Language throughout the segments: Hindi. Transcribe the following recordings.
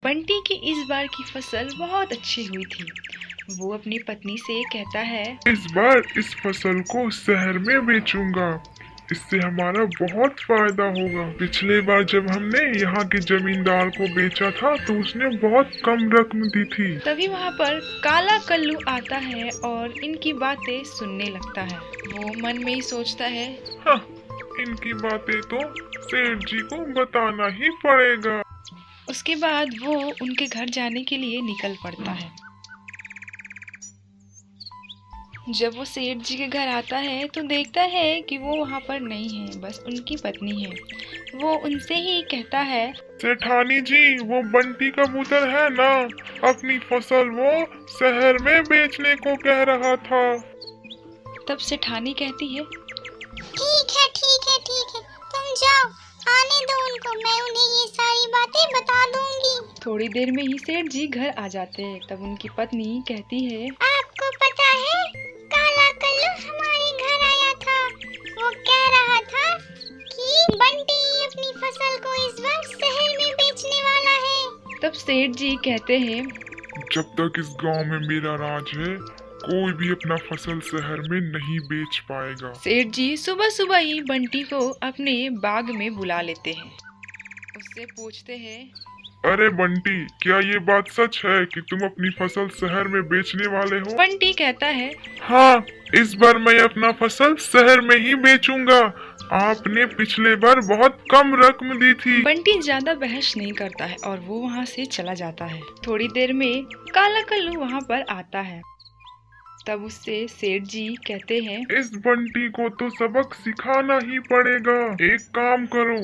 बंटी की इस बार की फसल बहुत अच्छी हुई थी। वो अपनी पत्नी से कहता है, इस बार इस फसल को शहर में बेचूंगा। इससे हमारा बहुत फायदा होगा। पिछले बार जब हमने यहाँ के जमींदार को बेचा था तो उसने बहुत कम रकम दी थी। तभी वहाँ पर काला कल्लू आता है और इनकी बातें सुनने लगता है। वो मन में ही सोचता है, हाँ, इनकी बातें तो सेठ जी को बताना ही पड़ेगा। उसके बाद वो उनके घर जाने के लिए निकल पड़ता है। जब वो सेठ जी के घर आता है तो देखता है कि वो वहाँ पर नहीं है, बस उनकी पत्नी है। वो उनसे ही कहता है, सेठानी जी, वो बंटी कबूतर है ना, अपनी फसल वो शहर में बेचने को कह रहा था। तब सेठानी कहती है, ठीक है ठीक है ठीक है, तुम जाओ, आने दो उनको, मैं उन्हें ये सारी बातें बता दूंगी। थोड़ी देर में ही सेठ जी घर आ जाते हैं। तब उनकी पत्नी कहती है, आपको पता है, काला कल्लू हमारे घर आया था। वो कह रहा था कि बंटी अपनी फसल को इस बार शहर में बेचने वाला है। तब सेठ जी कहते हैं, जब तक इस गांव में मेरा राज है, कोई भी अपना फसल शहर में नहीं बेच पाएगा। सेठ जी सुबह सुबह ही बंटी को अपने बाग में बुला लेते हैं। उससे पूछते हैं, अरे बंटी, क्या ये बात सच है कि तुम अपनी फसल शहर में बेचने वाले हो? बंटी कहता है, हाँ, इस बार मैं अपना फसल शहर में ही बेचूंगा। आपने पिछले बार बहुत कम रकम दी थी। बंटी ज्यादा बहस नहीं करता है और वो वहाँ से चला जाता है। थोड़ी देर में काला कल्लू वहाँ पर आता है। तब उससे सेठ जी कहते हैं, इस बंटी को तो सबक सिखाना ही पड़ेगा। एक काम करो,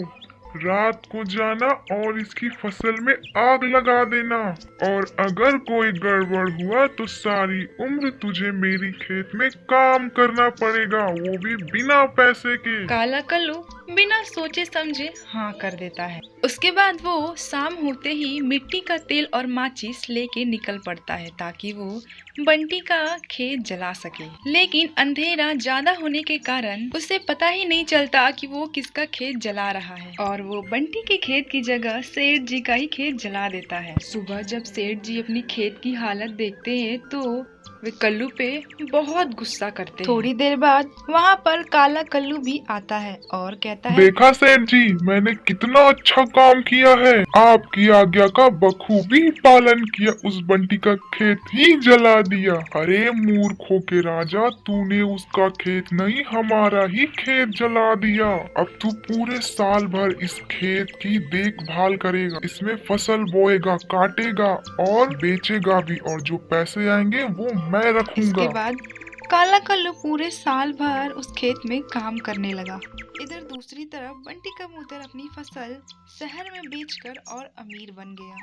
रात को जाना और इसकी फसल में आग लगा देना, और अगर कोई गड़बड़ हुआ तो सारी उम्र तुझे मेरी खेत में काम करना पड़ेगा, वो भी बिना पैसे के। काला कल्लू बिना सोचे समझे हाँ कर देता है। उसके बाद वो शाम होते ही मिट्टी का तेल और माचिस लेके निकल पड़ता है ताकि वो बंटी का खेत जला सके। लेकिन अंधेरा ज्यादा होने के कारण उसे पता ही नहीं चलता कि वो किसका खेत जला रहा है, और वो बंटी के खेत की जगह सेठ जी का ही खेत जला देता है। सुबह जब सेठ जी अपनी खेत की हालत देखते हैं तो वे कल्लू पे बहुत गुस्सा करते हैं। थोड़ी देर बाद वहाँ पर काला कल्लू भी आता है और कहता है, देखा सेठ जी, मैंने कितना अच्छा काम किया है। आपकी आज्ञा का बखूबी पालन किया, उस बंटी का खेत ही जला दिया। अरे मूर्खों के राजा, तूने उसका खेत नहीं हमारा ही खेत जला दिया। अब तू पूरे साल भर इस खेत की देखभाल करेगा, इसमें फसल बोएगा, काटेगा और बेचेगा भी, और जो पैसे आएंगे वो मैं रखूंगा। इसके बाद काला कल्लू पूरे साल भर उस खेत में काम करने लगा। इधर दूसरी तरफ बंटी कबूतर अपनी फसल शहर में बेचकर और अमीर बन गया।